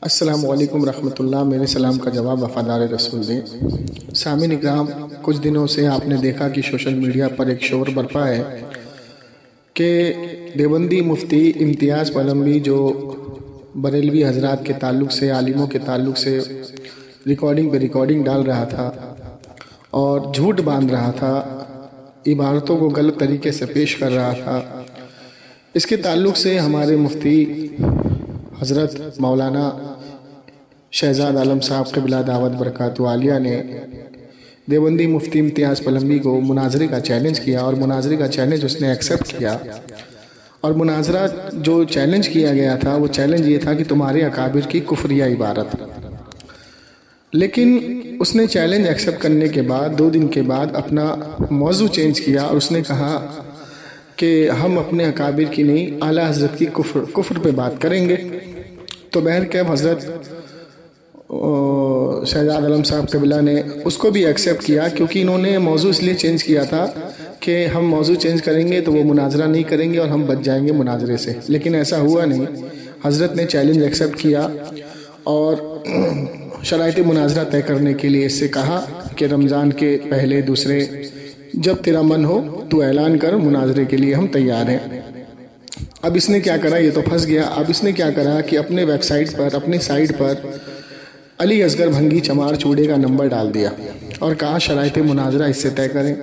السلام علیکم ورحمۃ اللہ۔ میرے سلام کا جواب وفادار رسول دیں۔ سامعین اکرام، کچھ دنوں سے آپ نے دیکھا کہ سوشل میڈیا پر ایک شور برپا ہے کہ دیوبندی مفتی امتیاز پلمبی جو بریلوی حضرات کے تعلق سے، عالموں کے تعلق سے ریکارڈنگ پہ ریکارڈنگ ڈال رہا تھا اور جھوٹ باندھ رہا تھا، عبارتوں کو غلط طریقے سے پیش کر رہا تھا، اس کے تعلق سے ہمارے مفتی حضرت مولانا شہزاد عالم صاحب قبلہ دعوت برکاتہ عالیہ نے دیوبندی مفتی امتیاز پلمبی کو مناظرے کا چیلنج کیا، اور مناظرے کا چیلنج اس نے ایکسیپٹ کیا۔ اور مناظرہ جو چیلنج کیا گیا تھا وہ چیلنج یہ تھا کہ تمہارے اکابر کی کفریہ عبارت، لیکن اس نے چیلنج ایکسیپٹ کرنے کے بعد 2 دن کے بعد اپنا موضوع چینج کیا اور اس نے کہا کہ ہم اپنے اکابر کی نہیں، اعلیٰ حضرت کی کفر پہ بات کریں گے۔ تو بہرکیف حضرت شہزاد عالم صاحب قبلہ نے اس کو بھی ایکسیپٹ کیا، کیونکہ انہوں نے موضوع اس لیے چینج کیا تھا کہ ہم موضوع چینج کریں گے تو وہ مناظرہ نہیں کریں گے اور ہم بچ جائیں گے مناظرے سے، لیکن ایسا ہوا نہیں۔ حضرت نے چیلنج ایکسیپٹ کیا اور شرائط مناظرہ طے کرنے کے لیے اس سے کہا کہ رمضان کے پہلے دوسرے جب تیرا من ہو تو اعلان کر، مناظرے کے لیے ہم تیار ہیں۔ اب اس نے کیا کرا، یہ تو پھنس گیا۔ اب اس نے کیا کرا کہ اپنے ویب سائٹ پر، اپنی سائٹ پر علی اصغر بھنگی چمار چوڑے کا نمبر ڈال دیا اور کہا شرائط مناظرہ اس سے طے کریں۔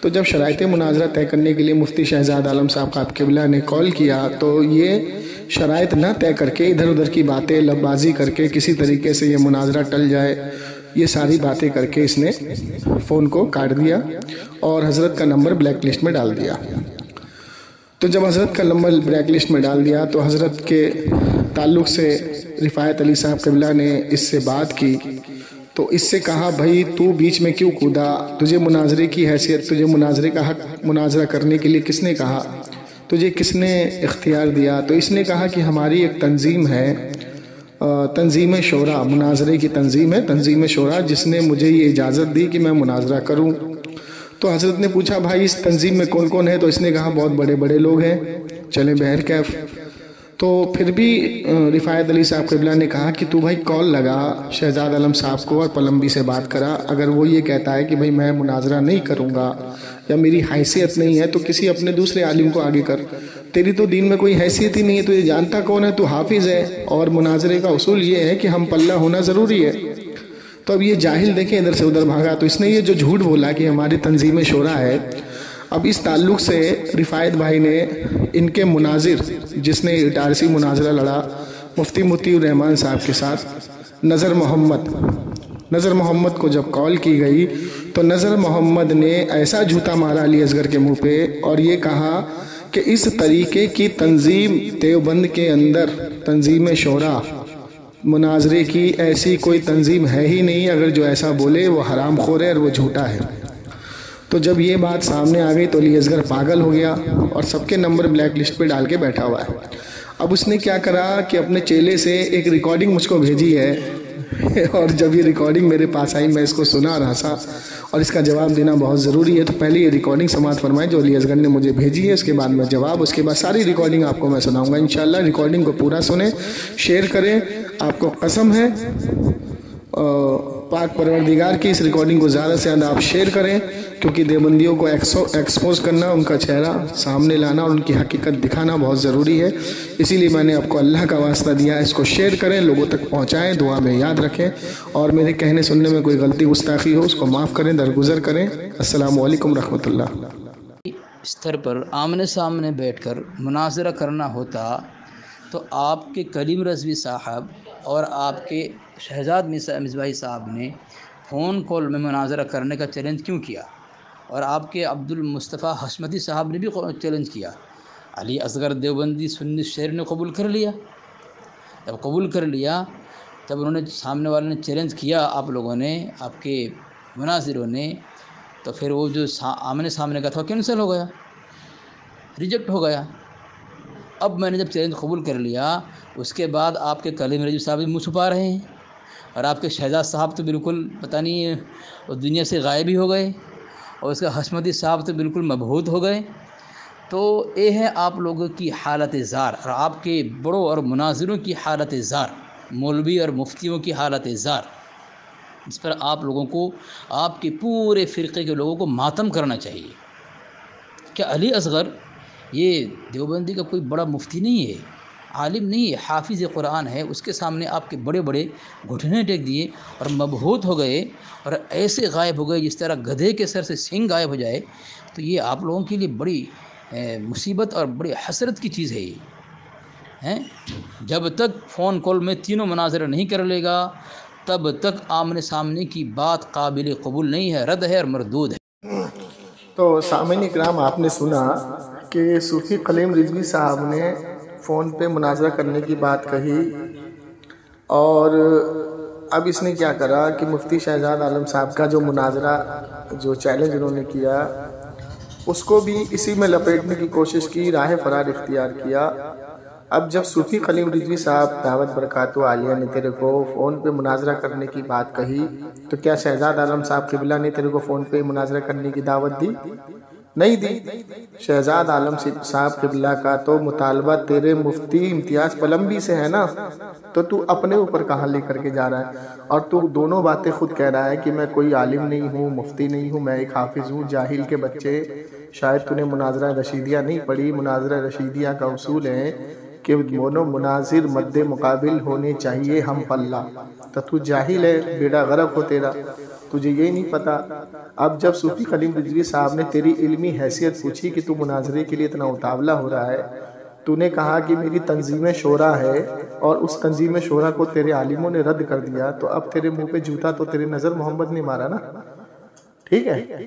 تو جب شرائط مناظرہ طے کرنے کے لیے مفتی شہزاد عالم صاحب قبلہ نے کال کیا تو یہ شرائط نہ طے کر کے ادھر ادھر کی باتیں لب بازی کر کے کسی طریقے سے یہ مناظرہ ٹل جائے، یہ ساری باتیں کر کے اس نے فون کو کاٹ دیا اور حضرت کا نمبر بلیک لسٹ میں ڈال دیا۔ تو جب حضرت کا نمبر بلیک لسٹ میں ڈال دیا تو حضرت کے تعلق سے رفایت علی صاحب قبلہ نے اس سے بات کی، تو اس سے کہا بھائی تو بیچ میں کیوں کودا، تجھے مناظرے کی حیثیت، تجھے مناظرے کا حق مناظرہ کرنے کے لیے کس نے کہا، تجھے کس نے اختیار دیا؟ تو اس نے کہا کہ ہماری ایک تنظیم ہے، تنظیم شورا، مناظرے کی تنظیم ہے تنظیم شورا، جس نے مجھے یہ اجازت دی کہ میں مناظرہ کروں۔ تو حضرت نے پوچھا بھائی اس تنظیم میں کون کون ہے؟ تو اس نے کہا بہت بڑے بڑے لوگ ہیں۔ چلیں بہرکیف، تو پھر بھی رفایت علی صاحب قبلہ نے کہا کہ تو بھائی کال لگا شہزاد عالم صاحب کو اور پلمبی سے بات کرا، اگر وہ یہ کہتا ہے کہ بھائی میں مناظرہ نہیں کروں گا یا میری حیثیت نہیں ہے تو کسی اپنے دوسرے عالم کو آگے کر، تیری تو دین میں کوئی حیثیت ہی نہیں ہے، تو یہ جانتا کون ہے، تو حافظ ہے، اور مناظرے کا اصول یہ ہے کہ ہم پلہ ہونا ضروری ہے۔ تو اب یہ جاہل دیکھیں ادھر سے ادھر بھاگا، تو اس نے یہ جو جھوٹ بولا کہ ہماری تنظیم شورا ہے، اب اس تعلق سے رفایت بھائی نے ان کے مناظر، جس نے اٹارسی مناظرہ لڑا مفتی مطیع الرحمان صاحب کے ساتھ، نظر محمد کو جب کال کی گئی تو نظر محمد نے ایسا جھوٹا مارا علی اصغر کے منہ پہ اور یہ کہا کہ اس طریقے کی تنظیم دیوبند کے اندر، تنظیم شورا، مناظرے کی ایسی کوئی تنظیم ہے ہی نہیں، اگر جو ایسا بولے وہ حرام خور ہے اور وہ جھوٹا ہے۔ تو جب یہ بات سامنے آ گئی تو علی اصغر پاگل ہو گیا اور سب کے نمبر بلیک لسٹ پہ ڈال کے بیٹھا ہوا ہے۔ اب اس نے کیا کرا کہ اپنے چیلے سے ایک ریکارڈنگ مجھ کو بھیجی ہے اور جب یہ ریکارڈنگ میرے پاس آئی میں اس کو سنا اور ہنسا، اور اس کا جواب دینا بہت ضروری ہے، تو پہلے یہ ریکارڈنگ سماعت فرمائیں جو علی اصغر نے مجھے بھیجی ہے، اس کے بعد میں جواب، اس کے بعد ساری ریکارڈنگ آپ کو میں سناؤں گا انشاءاللہ۔ ریکارڈنگ کو پورا سنیں، شیئر کریں، آپ کو قسم ہے پاک پروردگار کی اس ریکارڈنگ کو زیادہ سے زیادہ آپ شیئر کریں، کیونکہ دیوبندیوں کو ایکسپوز کرنا، ان کا چہرہ سامنے لانا اور ان کی حقیقت دکھانا بہت ضروری ہے، اسی لیے میں نے آپ کو اللہ کا واسطہ دیا ہے، اس کو شیئر کریں، لوگوں تک پہنچائیں، دعا میں یاد رکھیں، اور میرے کہنے سننے میں کوئی غلطی گستاخی ہو اس کو معاف کریں، درگزر کریں۔ السلام علیکم ورحمۃ اللہ۔ استر پر آمنے سامنے بیٹھ کر مناظرہ کرنا ہوتا تو آپ کے کلیم رضوی صاحب اور آپ کے شہزاد مصباحی صاحب نے فون کال میں مناظرہ کرنے کا چیلنج کیوں کیا؟ اور آپ کے عبد المصطفیٰ حشمتی صاحب نے بھی چیلنج کیا۔ علی اصغر دیوبندی سنی شہر نے قبول کر لیا۔ جب قبول کر لیا، جب انہوں نے سامنے والے نے چیلنج کیا، آپ لوگوں نے، آپ کے مناظروں نے، تو پھر وہ جو آمنے سامنے کا تھا کینسل ہو گیا، ریجیکٹ ہو گیا۔ اب میں نے جب چیلنج قبول کر لیا، اس کے بعد آپ کے کلیم رضوی صاحب بھی منہ چھپا رہے ہیں، اور آپ کے شہزاد صاحب تو بالکل پتہ نہیں وہ دنیا سے غائب ہی ہو گئے، اور اس کا حشمتی صاحب تو بالکل مبہوت ہو گئے۔ تو یہ ہے آپ لوگوں کی حالت زار، اور آپ کے بڑوں اور مناظروں کی حالت زار۔ مولوی اور مفتیوں کی حالت زار، اس پر آپ لوگوں کو، آپ کے پورے فرقے کے لوگوں کو ماتم کرنا چاہیے۔ کیا علی اصغر یہ دیوبندی کا کوئی بڑا مفتی نہیں ہے، عالم نہیں ہے، حافظ قرآن ہے؟ اس کے سامنے آپ کے بڑے بڑے گھٹنے ٹیک دیے اور مبہوت ہو گئے اور ایسے غائب ہو گئے جس طرح گدھے کے سر سے سینگ غائب ہو جائے، تو یہ آپ لوگوں کے لیے بڑی مصیبت اور بڑی حسرت کی چیز ہے یہ ہیں۔ جب تک فون کال میں تینوں مناظرہ نہیں کر لے گا تب تک آمنے سامنے کی بات قابل قبول نہیں ہے، رد ہے اور مردود ہے۔ تو سامعین اکرام، آپ نے سنا کہ صوفی کلیم رضوی صاحب نے فون پہ مناظرہ کرنے کی بات کہی، اور اب اس نے کیا کرا کہ مفتی شہزاد عالم صاحب کا جو مناظرہ، جو چیلنج انہوں نے کیا، اس کو بھی اسی میں لپیٹنے کی کوشش کی، راہ فرار اختیار کیا۔ اب جب صوفی کلیم رضوی صاحب دعوت برکاتہ عالیہ نے تیرے کو فون پہ مناظرہ کرنے کی بات کہی، تو کیا شہزاد عالم صاحب قبلہ نے تیرے کو فون پہ مناظرہ کرنے کی دعوت دی؟ نہیں دی۔ شہزاد عالم صاحب قبلہ کا تو مطالبہ تیرے مفتی امتیاز پلمبی سے ہے نا، تو اپنے اوپر کہاں لے کر کے جا رہا ہے؟ اور تو دونوں باتیں خود کہہ رہا ہے کہ میں کوئی عالم نہیں ہوں، مفتی نہیں ہوں، میں ایک حافظ ہوں۔ جاہل کے بچے، شاید تو نے مناظرہ رشیدیہ نہیں پڑھی۔ مناظرہ رشیدیہ کا اصول ہے کہ دونوں مناظر مد مقابل ہونے چاہیے، ہم پلہ۔ تو جاہل ہے، بیڑا غرق ہو تیرا، تجھے یہ نہیں پتا۔ اب جب صوفی کلیم رضوی صاحب نے تیری علمی حیثیت پوچھی کہ تو مناظرے کے لیے اتنا اتاولا ہو رہا ہے، تو نے کہا کہ میری تنظیم شورا ہے، اور اس تنظیم شورا کو تیرے عالموں نے رد کر دیا، تو اب تیرے منہ پہ جوتا تو تیرے نظر محمد نے مارا نا، ٹھیک ہے؟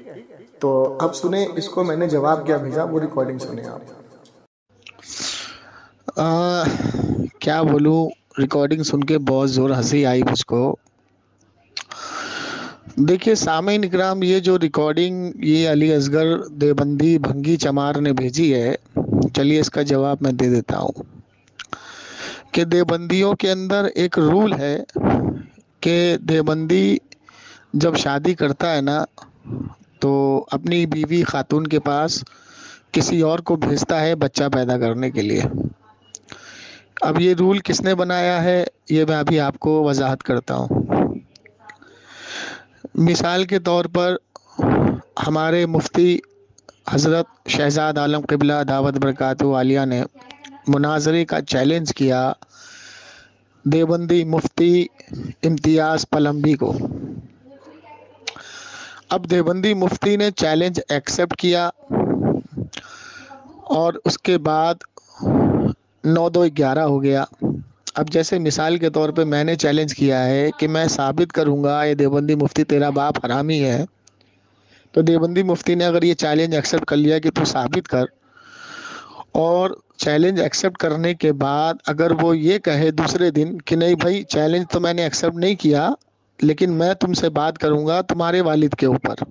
تو اب سنیں اس کو، میں نے جواب کیا بھیجا، وہ ریکارڈنگ سنیں آپ۔ کیا بولوں، ریکارڈنگ سن کے بہت زور ہنسی آئی مجھ کو۔ دیکھیے سامعین اکرام، یہ جو ریکارڈنگ یہ علی اصغر دیوبندی بھنگی چمار نے بھیجی ہے، چلیے اس کا جواب میں دے دیتا ہوں کہ دیوبندیوں کے اندر ایک رول ہے کہ دیوبندی جب شادی کرتا ہے نا تو اپنی بیوی خاتون کے پاس کسی اور کو بھیجتا ہے بچہ پیدا کرنے کے لیے۔ اب یہ رول کس نے بنایا ہے یہ میں ابھی آپ کو وضاحت کرتا ہوں۔ مثال کے طور پر ہمارے مفتی حضرت شہزاد عالم قبلہ دعوت برکاتہ عالیہ نے مناظرے کا چیلنج کیا دیوبندی مفتی امتیاز پلمبی کو۔ اب دیوبندی مفتی نے چیلنج ایکسیپٹ کیا، اور اس کے بعد 9-2-11 ہو گیا۔ اب جیسے مثال کے طور پہ میں نے چیلنج کیا ہے کہ میں ثابت کروں گا یہ دیوبندی مفتی تیرا باپ حرامی ہے، تو دیوبندی مفتی نے اگر یہ چیلنج ایکسیپٹ کر لیا کہ تو ثابت کر، اور چیلنج ایکسیپٹ کرنے کے بعد اگر وہ یہ کہے دوسرے دن کہ نہیں بھائی چیلنج تو میں نے ایکسیپٹ نہیں کیا، لیکن میں تم سے بات کروں گا تمہارے والد کے اوپر،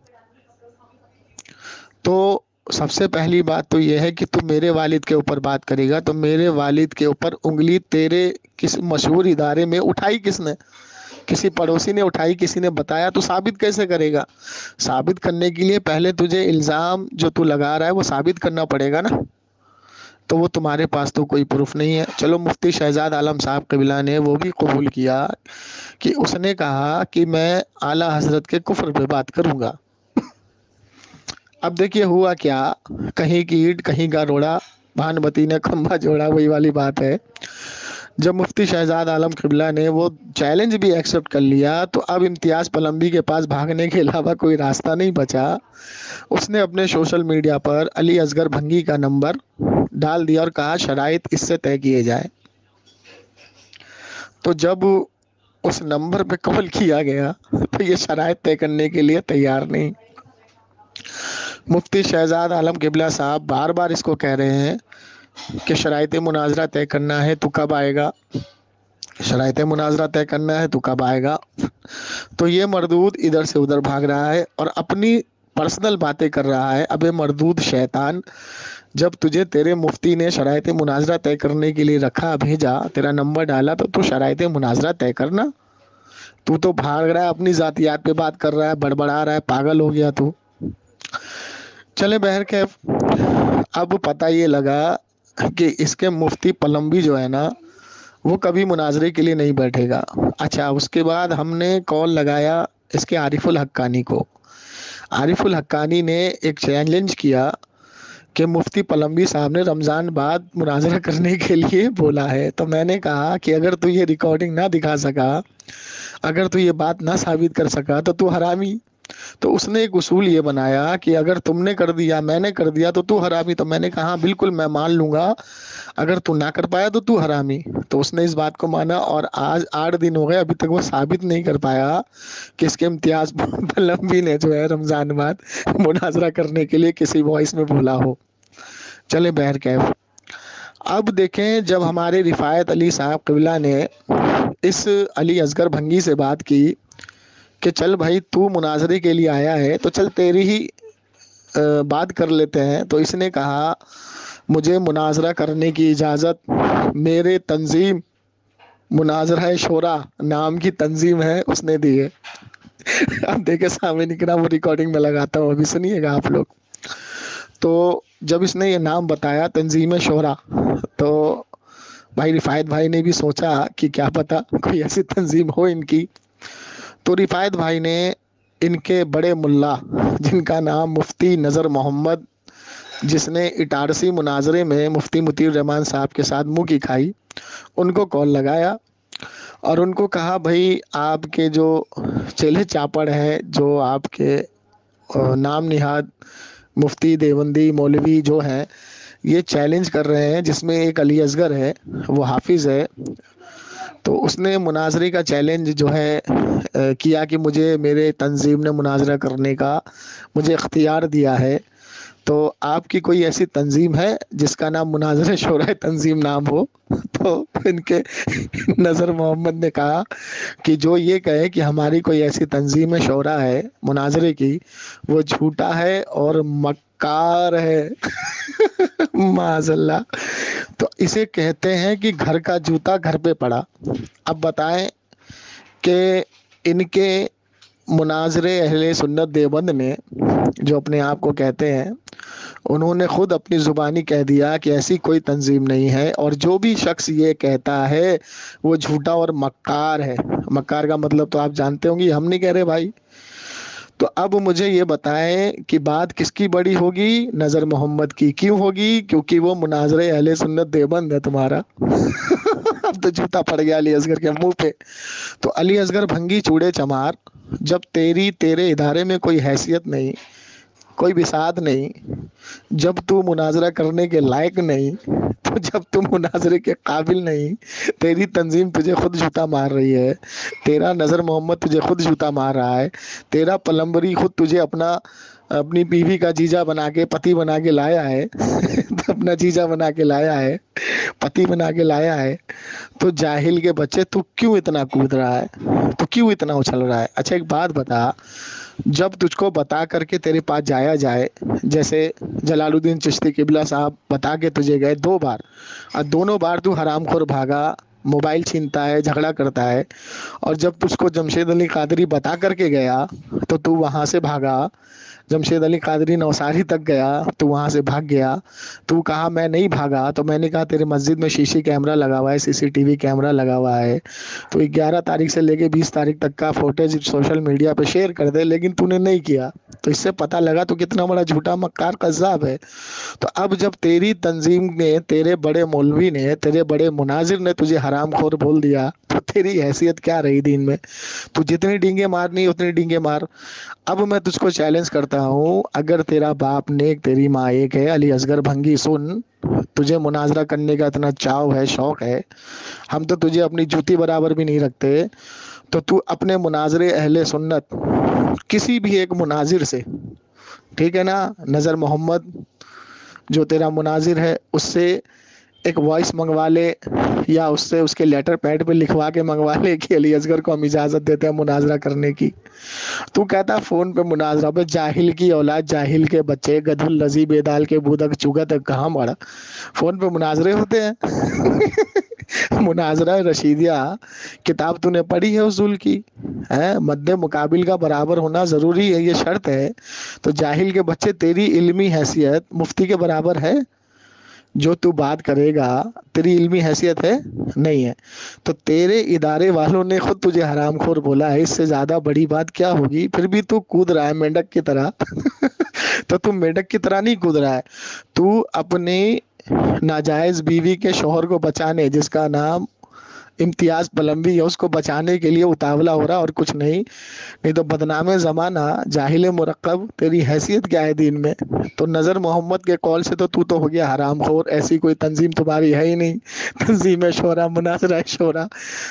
تو سب سے پہلی بات تو یہ ہے کہ تم میرے والد کے اوپر بات کرے گا، تو میرے والد کے اوپر انگلی تیرے کس مشہور ادارے میں اٹھائی کس نے؟ کسی پڑوسی نے اٹھائی، کسی نے بتایا، تو ثابت کیسے کرے گا؟ ثابت کرنے کے لیے پہلے تجھے الزام جو تو لگا رہا ہے وہ ثابت کرنا پڑے گا نا، تو وہ تمہارے پاس تو کوئی پروف نہیں ہے۔ چلو مفتی شہزاد عالم صاحب قبلہ نے وہ بھی قبول کیا کہ اس نے کہا کہ میں اعلیٰ حضرت کے کفر پہ بات کروں گا۔ اب دیکھیے ہوا کیا، کہیں کی اینٹ کہیں کا روڑا، بھانوتی نے کھمبا جوڑا، وہی والی بات ہے۔ جب مفتی شہزاد عالم قبلہ نے وہ چیلنج بھی ایکسیپٹ کر لیا تو اب امتیاز پلمبی کے پاس بھاگنے کے علاوہ کوئی راستہ نہیں بچا۔ اس نے اپنے سوشل میڈیا پر علی اصغر بھنگی کا نمبر ڈال دیا اور کہا شرائط اس سے طے کیے جائیں۔ تو جب اس نمبر پہ کال کیا گیا تو یہ شرائط طے کرنے کے لیے تیار نہیں۔ مفتی شہزاد عالم قبلہ صاحب بار بار اس کو کہہ رہے ہیں کہ شرائط مناظرہ طے کرنا ہے تو کب آئے گا، شرائط مناظرہ طے کرنا ہے تو کب آئے گا۔ تو یہ مردود ادھر سے ادھر بھاگ رہا ہے اور اپنی پرسنل باتیں کر رہا ہے۔ ابے مردود شیطان، جب تجھے تیرے مفتی نے شرائط مناظرہ طے کرنے کے لیے رکھا، بھیجا، تیرا نمبر ڈالا، تو شرائط مناظرہ طے کرنا۔ تو بھاگ رہا ہے، اپنی ذاتیات پہ بات کر رہا ہے، بڑبڑا رہا ہے، پاگل ہو گیا تو۔ چلے بہرکیف اب پتہ یہ لگا کہ اس کے مفتی پلمبی جو ہے نا وہ کبھی مناظرے کے لیے نہیں بیٹھے گا۔ اچھا، اس کے بعد ہم نے کال لگایا اس کے عارف الحقانی کو۔ عارف الحقانی نے ایک چیلنج کیا کہ مفتی پلمبی صاحب نے رمضان بعد مناظرہ کرنے کے لیے بولا ہے۔ تو میں نے کہا کہ اگر تو یہ ریکارڈنگ نہ دکھا سکا، اگر تو یہ بات نہ ثابت کر سکا تو حرامی۔ تو اس نے ایک اصول یہ بنایا کہ اگر تم نے کر دیا، میں نے کر دیا تو حرامی۔ تو میں نے کہا بالکل میں مان لوں گا، اگر تو نہ کر پایا تو حرامی۔ تو اس نے اس بات کو مانا، اور آج 8 دن ہو گئے ابھی تک وہ ثابت نہیں کر پایا کہ اس کے امتیاز پلمبی نے جو ہے رمضان بعد مناظرہ کرنے کے لیے کسی وائس میں بولا ہو۔ چلے بہر کیف، اب دیکھیں جب ہمارے رفایت علی صاحب قبلہ نے اس علی اصغر بھنگی سے بات کی کہ چل بھائی تو مناظرے کے لیے آیا ہے تو چل تیری ہی بات کر لیتے ہیں، تو اس نے کہا مجھے مناظرہ کرنے کی اجازت میرے تنظیم مناظرہ شورا نام کی تنظیم ہے اس نے دی ہے۔ اب دیکھیں سامنے نکلا، وہ ریکارڈنگ میں لگاتا ہوں، ابھی سنیے گا آپ لوگ۔ تو جب اس نے یہ نام بتایا تنظیم شورا، تو بھائی رفایت بھائی نے بھی سوچا کہ کیا پتہ کوئی ایسی تنظیم ہو ان کی۔ تو رفایت بھائی نے ان کے بڑے ملا جن کا نام مفتی نذر محمد، جس نے اٹارسی مناظرے میں مفتی مطیع الرحمان صاحب کے ساتھ منہ کی کھائی، ان کو کال لگایا اور ان کو کہا بھائی آپ کے جو چیلے چاپڑ ہیں، جو آپ کے نام نہاد مفتی دیوبندی مولوی جو ہیں، یہ چیلنج کر رہے ہیں، جس میں ایک علی اصغر ہے وہ حافظ ہے، تو اس نے مناظرے کا چیلنج جو ہے کیا کہ مجھے میرے تنظیم نے مناظرہ کرنے کا مجھے اختیار دیا ہے، تو آپ کی کوئی ایسی تنظیم ہے جس کا نام مناظرہ شورا تنظیم نام ہو؟ تو ان کے نذر محمد نے کہا کہ جو یہ کہے کہ ہماری کوئی ایسی تنظیم شورا ہے مناظرے کی، وہ جھوٹا ہے اور مکار ہے۔ معاذ اللہ۔ تو اسے کہتے ہیں کہ گھر کا جوتا گھر پہ پڑا۔ اب بتائیں کہ ان کے مناظرے اہل سنت دیوبند نے جو اپنے آپ کو کہتے ہیں، انہوں نے خود اپنی زبانی کہہ دیا کہ ایسی کوئی تنظیم نہیں ہے، اور جو بھی شخص یہ کہتا ہے وہ جھوٹا اور مکار ہے۔ مکار کا مطلب تو آپ جانتے ہوں گے، ہم نہیں کہہ رہے بھائی۔ تو اب مجھے یہ بتائیں کہ بات کس کی بڑی ہوگی؟ نذر محمد کی۔ کیوں ہوگی؟ کیونکہ وہ مناظرے اہل سنت دیوبند ہے تمہارا۔ اب تو جوتا پڑ گیا علی اصغر کے منہ پہ۔ تو علی اصغر بھنگی چوڑے چمار، جب تیرے ادارے میں کوئی حیثیت نہیں، کوئی بساط نہیں، جب تو مناظرہ کرنے کے لائق نہیں، تو جب تم مناظرے کے قابل نہیں، تیری تنظیم تجھے خود جوتا مار رہی ہے، تیرا نذر محمد تجھے خود جوتا مار رہا ہے، تیرا پلمبری خود تجھے اپنی بیوی کا جیجا بنا کے پتی بنا کے لایا ہے، اپنا جیجا بنا کے لایا ہے، پتی بنا کے لایا ہے، تو جاہل کے بچے تو کیوں اتنا کود رہا ہے؟ تو کیوں اتنا اچھل رہا ہے؟ اچھا ایک بات بتا، جب تجھ کو بتا کر کے تیرے پاس جایا جائے، جیسے جلال الدین چشتی قبلہ صاحب بتا کے تجھے گئے 2 بار، اور دونوں بار تو حرام خور بھاگا، موبائل چھینتا ہے، جھگڑا کرتا ہے، اور جب تجھ کو جمشید علی قادری بتا کر کے گیا تو وہاں سے بھاگا، جمشید علی قادری نوساری تک گیا تو وہاں سے بھاگ گیا، تو کہا میں نہیں بھاگا، تو میں نے کہا تیرے مسجد میں شیشی کیمرہ لگا ہوا ہے، CCTV کیمرہ لگا ہوا ہے، تو 11 تاریخ سے لے کے 20 تاریخ تک کا فوٹیج سوشل میڈیا پہ شیئر کر دے، لیکن تو نے نہیں کیا، تو اس سے پتہ لگا تو کتنا بڑا جھوٹا مکار قذاب ہے۔ تو اب جب تیری تنظیم نے، تیرے بڑے مولوی نے، تیرے بڑے مناظر نے تجھے حرام خور بول دیا، تو تیری حیثیت کیا رہی دین میں؟ تو جتنی ڈینگیں مارنی اتنی ڈینگیں مار۔ اب میں تجھ کو چیلنج کرتا ہوں، اگر تیرا باپ نیک تیری ماں ایک ہے، علی اصغر بھنگی سن، تجھے مناظرہ کرنے کا اتنا چاو ہے، شوق ہے، ہم تو تجھے اپنی جوتی برابر بھی نہیں رکھتے، تو اپنے مناظرے اہل سنت کسی بھی ایک مناظر سے، ٹھیک ہے نا، نذر محمد جو تیرا مناظر ہے اس سے ایک وائس منگوا لے، یا اس سے اس کے لیٹر پیڈ پہ لکھوا کے منگوا لے کہ علی اصغر کو ہم اجازت دیتے ہیں مناظرہ کرنے کی۔ تو کہتا فون پہ مناظرہ پہ، جاہل کی اولاد، جاہل کے بچے، گدھل لذی بیدال کے بودک چگت کہاں مڑا، فون پہ مناظرے ہوتے ہیں؟ مناظرہ رشیدیہ کتاب تو نے پڑھی ہے اصول کی، مد مقابل کا برابر ہونا ضروری ہے، یہ شرط ہے، تو جاہل کے بچے تیری علمی حیثیت مفتی کے برابر ہے؟ جو تو بات کرے گا تیری علمی حیثیت ہے نہیں ہے، تو تیرے ادارے والوں نے خود تجھے حرام خور بولا ہے، اس سے زیادہ بڑی بات کیا ہوگی؟ پھر بھی تو کود رہا ہے مینڈک کی طرح تو تم مینڈک کی طرح نہیں کود رہا ہے، تو اپنی ناجائز بیوی کے شوہر کو بچانے، جس کا نام امتیاز پلمبی ہے، اس کو بچانے کے لیے اتاولا ہو رہا اور کچھ نہیں، نہیں تو بدنام زمانہ جاہل مرکب، تیری حیثیت کیا ہے دین میں؟ تو نظر محمد کے قول سے تو ہو گیا حرام خور، ایسی کوئی تنظیم تمہاری ہے ہی نہیں، تنظیم شورا، مناظرہ شورا،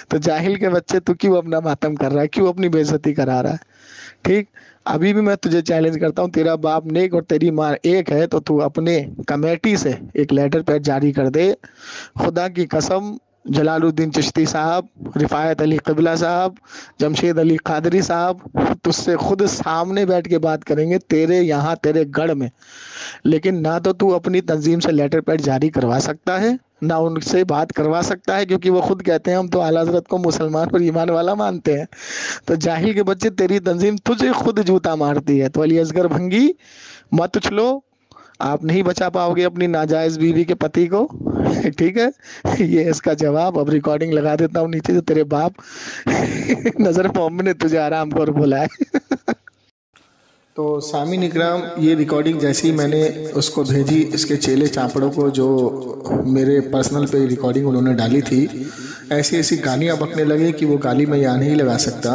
تو جاہل کے بچے تو کیوں اپنا ماتم کر رہا ہے، کیوں اپنی بے عزتی کرا رہا ہے؟ ٹھیک، ابھی بھی میں تجھے چیلنج کرتا ہوں، تیرا باپ نیک اور تیری ماں ایک ہے، تو اپنے کمیٹی سے ایک لیٹر پیڈ جاری کر دے، خدا کی قسم جلال الدین چشتی صاحب، رفایت علی قبلہ صاحب، جمشید علی قادری صاحب تجھ سے خود سامنے بیٹھ کے بات کریں گے تیرے یہاں، تیرے گڑھ میں، لیکن نہ تو اپنی تنظیم سے لیٹر پیڈ جاری کروا سکتا ہے، نہ ان سے بات کروا سکتا ہے، کیونکہ وہ خود کہتے ہیں ہم تو اعلیٰ حضرت کو مسلمان اور ایمان والا مانتے ہیں۔ تو جاہل کے بچے، تیری تنظیم تجھے خود جوتا مارتی ہے۔ تو علی اصغر بھنگی مت اچھلو، آپ نہیں بچا پاؤ گے اپنی ناجائز بیوی کے پتی کو، ٹھیک ہے؟ یہ اس کا جواب، اب ریکارڈنگ لگا دیتا ہوں نیچے، جو تیرے باپ نظر محمد نے تجھے آرام کر بولا ہے۔ تو سامعین اکرام، یہ ریکارڈنگ جیسی میں نے اس کو بھیجی، اس کے چیلے چاپڑوں کو جو میرے پرسنل پہ ریکارڈنگ انہوں نے ڈالی تھی، ایسی ایسی گالیاں بکنے لگے کہ وہ گالی میں یہاں نہیں لگا سکتا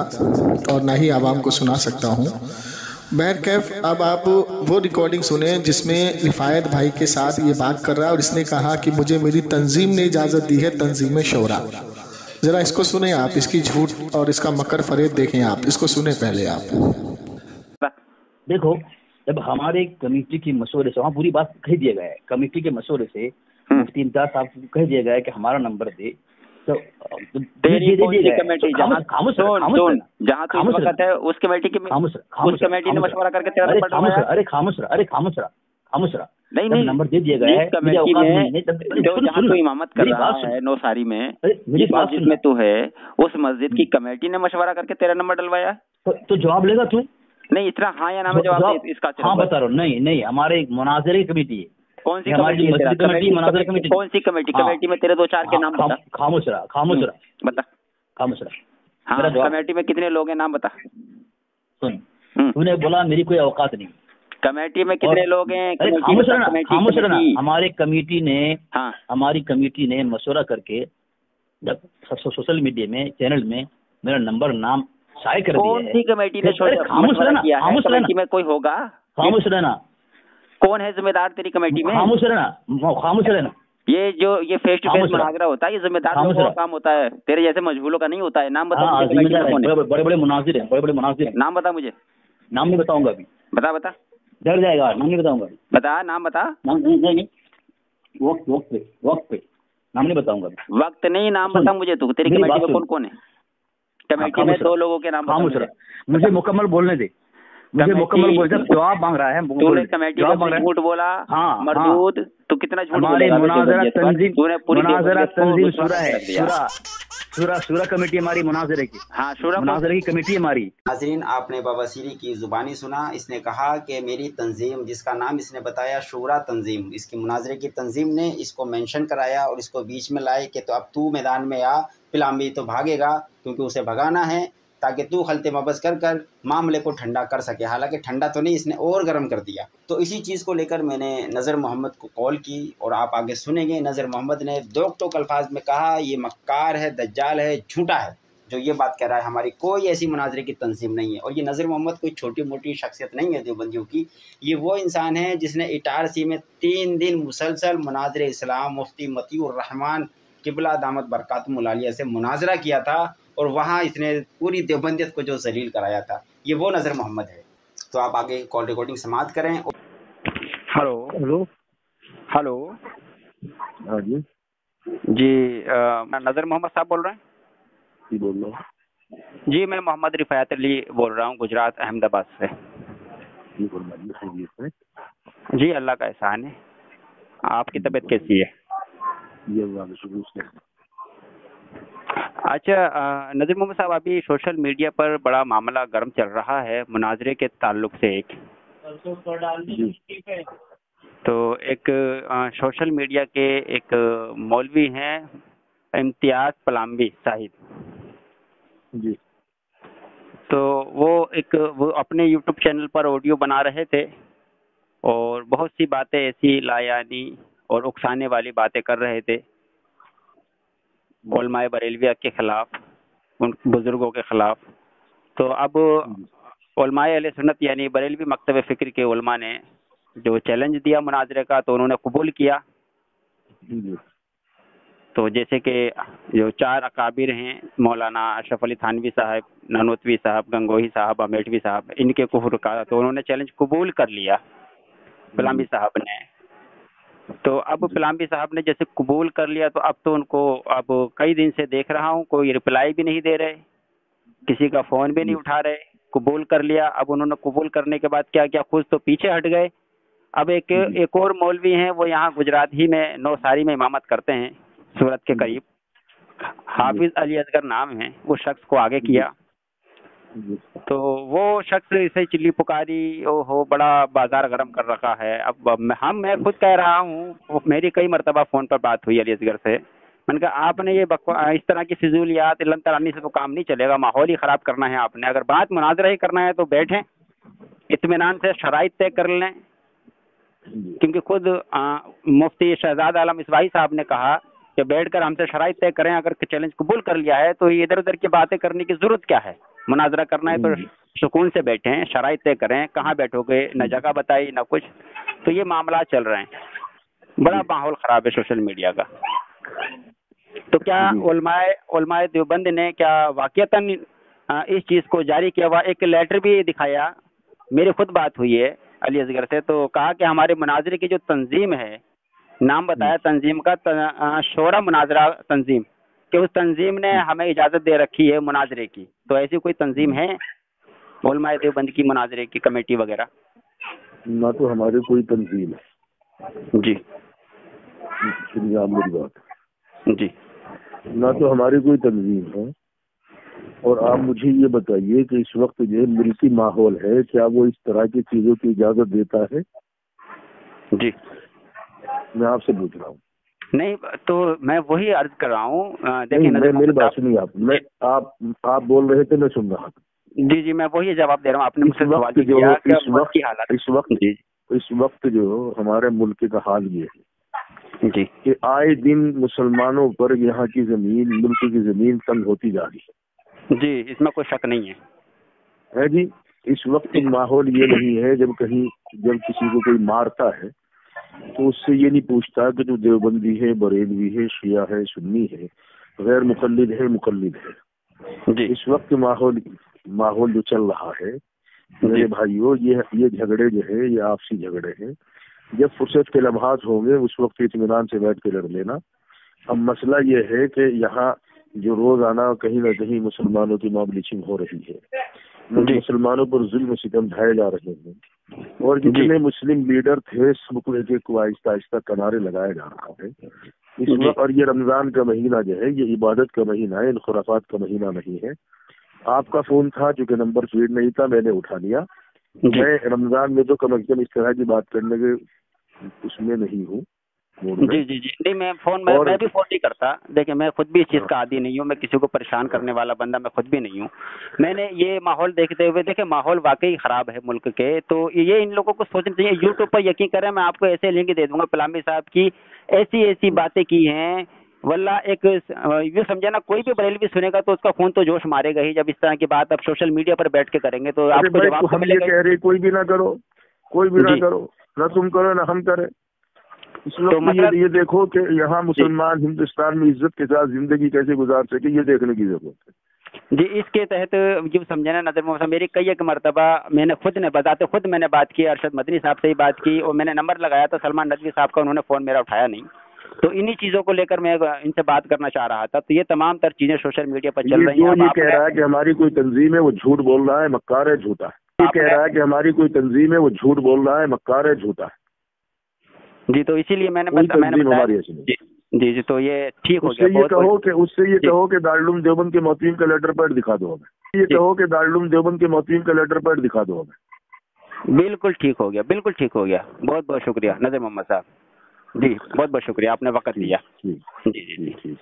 اور نہ ہی عوام کو سنا سکتا ہوں۔ بہرکیف اب آپ وہ ریکارڈنگ سنیں جس میں رفایت بھائی کے ساتھ یہ بات کر رہا ہے، اور اس نے کہا کہ مجھے میری تنظیم نے اجازت دی ہے، تنظیم شورا۔ ذرا اس کو سنیں آپ، اس کی جھوٹ اور اس کا مکر فریب دیکھیں آپ، اس کو سنیں پہلے آپ۔ دیکھو، جب ہمارے کمیٹی کی مشورے سے، وہاں پوری بات کہہ دیا گیا ہے، کمیٹی کے مشورے سے مفتی امتیاز صاحب کو کہہ دیا گیا ہے کہ ہمارا نمبر دے، تو تیری کون سی کمیٹی جہاں تو اس وقت ہے اس کمیٹی کی، اس کمیٹی نے مشورہ کر کے تیرا نمبر ڈلوایا؟ ارے خاموش رہا، نہیں نمبر دے دیا گیا ہے کمیٹی میں، جو جہاں تو امامت کر رہا ہے نوساری میں، جس مسجد میں تو ہے، اس مسجد کی کمیٹی نے مشورہ کر کے تیرا نمبر ڈلوایا؟ تو جواب لے گا تو نہیں، اتنا ہاں یا نہ میں جواب اس کا؟ ہاں بتا رہا ہوں، نہیں ہمارے مناظرے کی کمیٹی ہے۔ کون سی کمیٹی؟ کون سی کمیٹی؟ کمیٹی میں تیرے دو چار کے نام بتا۔ خاموش رہا بتا۔ خاموش رہا۔ ہاں، کمیٹی میں کتنے لوگ ہیں، نام بتا۔ سن، تو نے بولا میری کوئی اوقات نہیں۔ کمیٹی میں کتنے لوگ ہیں؟ خاموش رہنا۔ ہماری کمیٹی نے مشورہ کر کے جب سوشل میڈیا میں، چینل میں میرا نمبر، نام شائع کر دیا ہے۔ کون سی کمیٹی نے مشورہ کیا ہے؟ کمیٹی میں کوئی ہوگا؟ خاموش رہنا۔ کون ہے ذمہ دار تیری کمیٹی میں؟ خاموش رہنا۔ یہ فیس ٹو فیس مناظرہ ہوتا ہے، یہ ذمہ دار لوگوں کا کام ہوتا ہے، تیرے جیسے مجہولوں کا نہیں ہوتا ہے۔ نام بتا مجھے، بڑے بڑے مناظر ہیں، نام بتا مجھے۔ نام نہیں بتاؤں گا ابھی، بتا ڈر جائے گا، نام نہیں بتاؤں گا، بتا نام بتا۔ نہیں، وقت پہ نام نہیں بتاؤں گا۔ وقت نہیں، نام بتا مجھے۔ تو تیری کمیٹی میں کون ہے؟ کمیٹی میں 2 لوگوں کے نام بتا مجھے مکمل بولنے دے، مجھے مکمل بول، جب جواب مانگ رہا ہے تو نے کمیٹی میں جھوٹ بولا، مردود، تو کتنا جھوٹ بولے گا؟ مناظرہ تنظیم شورا ہے، شورا کمیٹی ہماری مناظرے کی، ہاں شورا مناظرے کی کمیٹی ہماری۔ ناظرین، آپ نے باباسیری کی زبانی سنا، اس نے کہا کہ میری تنظیم، جس کا نام اس نے بتایا شورا تنظیم، اس کی مناظرے کی تنظیم نے اس کو مینشن کرایا اور اس کو بیچ میں لائے کہ تو اب تو میدان میں آ، پلامبی تو بھاگے گا کیونکہ اسے بھگانا ہے، تاکہ تو خلط مبز کر معاملے کو ٹھنڈا کر سکے۔ حالانکہ ٹھنڈا تو نہیں، اس نے اور گرم کر دیا۔ تو اسی چیز کو لے کر میں نے نذر محمد کو کال کی، اور آپ آگے سنیں گے نذر محمد نے دوک ٹوک الفاظ میں کہا یہ مکار ہے، دجال ہے، جھوٹا ہے جو یہ بات کہہ رہا ہے، ہماری کوئی ایسی مناظرے کی تنظیم نہیں ہے۔ اور یہ نذر محمد کوئی چھوٹی موٹی شخصیت نہیں ہے دیوبندیوں کی، یہ وہ انسان ہے جس نے اٹارسی میں 3 دن مسلسل مناظر اسلام مفتی مطیع الرحمان قبلہ دامت برکاتہم العالیہ سے مناظرہ کیا تھا، اور وہاں اس نے پوری دیوبندیت کو جو ذلیل کرایا تھا، یہ وہ نذر محمد ہے۔ تو آپ آگے کال ریکارڈنگ سماعت کریں۔ ہلو ہاں جی، میں نذر محمد صاحب بول رہے ہیں؟ جی بول رہا ہوں۔ جی میں محمد رفایت علی بول رہا ہوں، گجرات احمد آباد سے۔ جی اللہ کا احسان ہے، آپ کی طبیعت کیسی ہے؟ اچھا نذر محمد صاحب، ابھی سوشل میڈیا پر بڑا معاملہ گرم چل رہا ہے مناظرے کے تعلق سے۔ ایک تو ایک سوشل میڈیا کے ایک مولوی ہیں امتیاز پلامبی صاحب جی، تو وہ اپنے یوٹیوب چینل پر آڈیو بنا رہے تھے اور بہت سی باتیں ایسی لایانی اور اکسانے والی باتیں کر رہے تھے علماء بریلویہ کے خلاف، ان بزرگوں کے خلاف. تو اب علماء اہل سنت یعنی بریلوی مکتب فکر کے علماء نے جو چیلنج دیا مناظرے کا تو انہوں نے قبول کیا. تو جیسے کہ جو 4 اکابر ہیں مولانا اشرف علی تھانوی صاحب، نانوتوی صاحب، گنگوہی صاحب، امیٹوی صاحب، ان کے کفر کا تو انہوں نے چیلنج قبول کر لیا پلامبی صاحب نے. تو اب پلامبی صاحب نے جیسے قبول کر لیا تو اب تو ان کو اب کئی دن سے دیکھ رہا ہوں کوئی رپلائی بھی نہیں دے رہے، کسی کا فون بھی نہیں اٹھا رہے. قبول کر لیا، اب انہوں نے قبول کرنے کے بعد کیا کیا خود تو پیچھے ہٹ گئے. اب ایک اور مولوی ہیں وہ یہاں گجرات ہی میں نوساری میں امامت کرتے ہیں سورت کے قریب، حافظ علی اصغر نام ہے، اس شخص کو آگے کیا. تو وہ شخص اسے چلی پکاری ہو بڑا بازار گرم کر رکھا ہے. اب میں خود کہہ رہا ہوں، میری کئی مرتبہ فون پر بات ہوئی علی اصغر سے، میں نے کہا آپ نے یہ اس طرح کی فضولیات علم ترانی سے تو کام نہیں چلے گا، ماحول ہی خراب کرنا ہے آپ نے. اگر بات مناظرہ ہی کرنا ہے تو بیٹھیں، اطمینان سے شرائط طے کر لیں. کیونکہ خود مفتی شہزاد عالم اصباحی صاحب نے کہا کہ بیٹھ کر ہم سے شرائط طے کریں، اگر چیلنج قبول کر لیا ہے تو یہ ادھر ادھر کی باتیں کرنے کی ضرورت کیا ہے. مناظرہ کرنا ہے تو سکون سے بیٹھیں، شرائط طے کریں، کہاں بیٹھو گے، نہ جگہ بتائی نہ کچھ. تو یہ معاملات چل رہے ہیں، بڑا ماحول خراب ہے سوشل میڈیا کا. تو کیا علماء دیوبند نے کیا واقعتاً اس چیز کو جاری کیا ہوا؟ ایک لیٹر بھی دکھایا، میری خود بات ہوئی ہے علی اصغر سے، تو کہا کہ ہمارے مناظرے کی جو تنظیم ہے، نام بتایا تنظیم کا، شورا مناظرہ تنظیم، کہ اس تنظیم نے ہمیں اجازت دے رکھی ہے مناظرے کی. تو ایسی کوئی تنظیم ہے علماء دیوبند کی مناظرے کی کمیٹی وغیرہ؟ نہ تو ہماری کوئی تنظیم ہے. جی میری بات جی، نہ تو ہماری کوئی تنظیم ہے. اور آپ مجھے یہ بتائیے کہ اس وقت جو ملکی ماحول ہے کیا وہ اس طرح کی چیزوں کی اجازت دیتا ہے؟ جی میں آپ سے پوچھ رہا ہوں. نہیں تو میں وہی عرض کر رہا ہوں. دیکھیں میری بات سنیے، آپ بول رہے تھے، میں سن رہا تھا. جی میں وہی جواب دے رہا ہوں. آپ نے مجھ سے سوال کیا کہ اس وقت جو ہمارے ملک کا حال یہ ہے جی کہ آئے دن مسلمانوں پر یہاں کی زمین، ملک کی زمین تنگ ہوتی جا رہی ہے. جی اس میں کوئی شک نہیں ہے جی. اس وقت ماحول یہ نہیں ہے جب کسی کو کوئی مارتا ہے تو اس سے یہ نہیں پوچھتا کہ جو دیوبندی ہے، بریلوی ہے، شیعہ ہے، سنی ہے، غیر مقلد ہے، مقلد ہے. جی اس وقت ماحول جو چل رہا ہے میرے بھائیوں، یہ جھگڑے جو ہے یہ آپسی جھگڑے ہیں. جب فرصت کے لمحات ہوں گے اس وقت اطمینان سے بیٹھ کے لڑ لینا. اب مسئلہ یہ ہے کہ یہاں جو روزانہ کہیں نہ کہیں مسلمانوں کی موب لنچنگ ہو رہی ہے، مسلمانوں پر ظلم و ستم ڈھائے جا رہے ہیں، اور جتنے مسلم لیڈر تھے سب کو ایک ایک آہستہ آہستہ کنارے لگایا جا رہا ہے اس وقت. اور یہ رمضان کا مہینہ جو ہے یہ عبادت کا مہینہ ہے، خرافات کا مہینہ نہیں ہے. آپ کا فون تھا چونکہ نمبر فیڈ نہیں تھا، میں نے اٹھا لیا. میں رمضان میں تو کم از کم اس طرح کی بات کرنے کے اس میں نہیں ہوں. جی نہیں میں بھی فون نہیں کرتا. دیکھیں میں خود بھی اس چیز کا عادی نہیں ہوں، میں کسی کو پریشان کرنے والا بندہ میں خود بھی نہیں ہوں. میں نے یہ ماحول دیکھتے ہوئے دیکھیں ماحول واقعی خراب ہے ملک کے، تو یہ ان لوگوں کو سوچنا چاہیے. یوٹیوب پر یقین کریں میں آپ کو ایسے لنک دے دوں گا پلامبی صاحب کی ایسی باتیں کی ہیں واللہ. ایک یہ سمجھے نا کوئی بھی بریلوی سنے گا تو اس کا خون تو جوش مارے گا ہی جب اس طرح کی بات آپ سوشل میڈیا پر بیٹھ کے کریں گے تو آپ کو جواب ہم یہ کہہ رہے کوئی بھی نہ کرو، کوئی بھی نہ کرو، نہ تم کرو نہ ہم کریں. اس وقت یہ دیکھو کہ یہاں مسلمان ہندوستان میں عزت کے ساتھ زندگی کیسے گزار سکے، یہ دیکھنے کی ضرورت ہے. جی اس کے تحت جو سمجھنا نظر محسن میری کئی ایک مرتبہ میں نے خود میں نے بات کی، ارشد مدنی صاحب سے ہی بات کی، اور میں نے نمبر لگایا تھا سلمان ندوی صاحب کا، انہوں نے فون میرا اٹھایا نہیں. تو انہی چیزوں کو لے کر میں ان سے بات کرنا چاہ رہا تھا. تو یہ تمام تر چیزیں سوشل میڈیا پر چل رہی ہیں. یہ کہہ رہا ہے کہ ہماری کوئی تنظیم ہے وہ جھوٹ بول رہا ہے، مکار ہے، جھوٹا ہے. یہ کہہ رہا ہے کہ ہماری کوئی تنظیم ہے وہ جھوٹ بول رہا ہے، مکار ہے، جھوٹا ہے. جی تو اسی لیے میں نے جی تو یہ ٹھیک ہو گیا. اس سے یہ کہو کہ دارالعلوم دیوبند کے موتین کا لیٹر پیڈ دکھا دو ہمیں. یہ کہو کہ دارالعلوم دیوبند کے موتین کا لیٹر پیڈ دکھا دو ہمیں. بالکل ٹھیک ہو گیا، بالکل ٹھیک ہو گیا. بہت بہت شکریہ نذیر محمد صاحب. جی بہت بہت شکریہ، آپ نے وقت دیا. ٹھیک جی جی جی.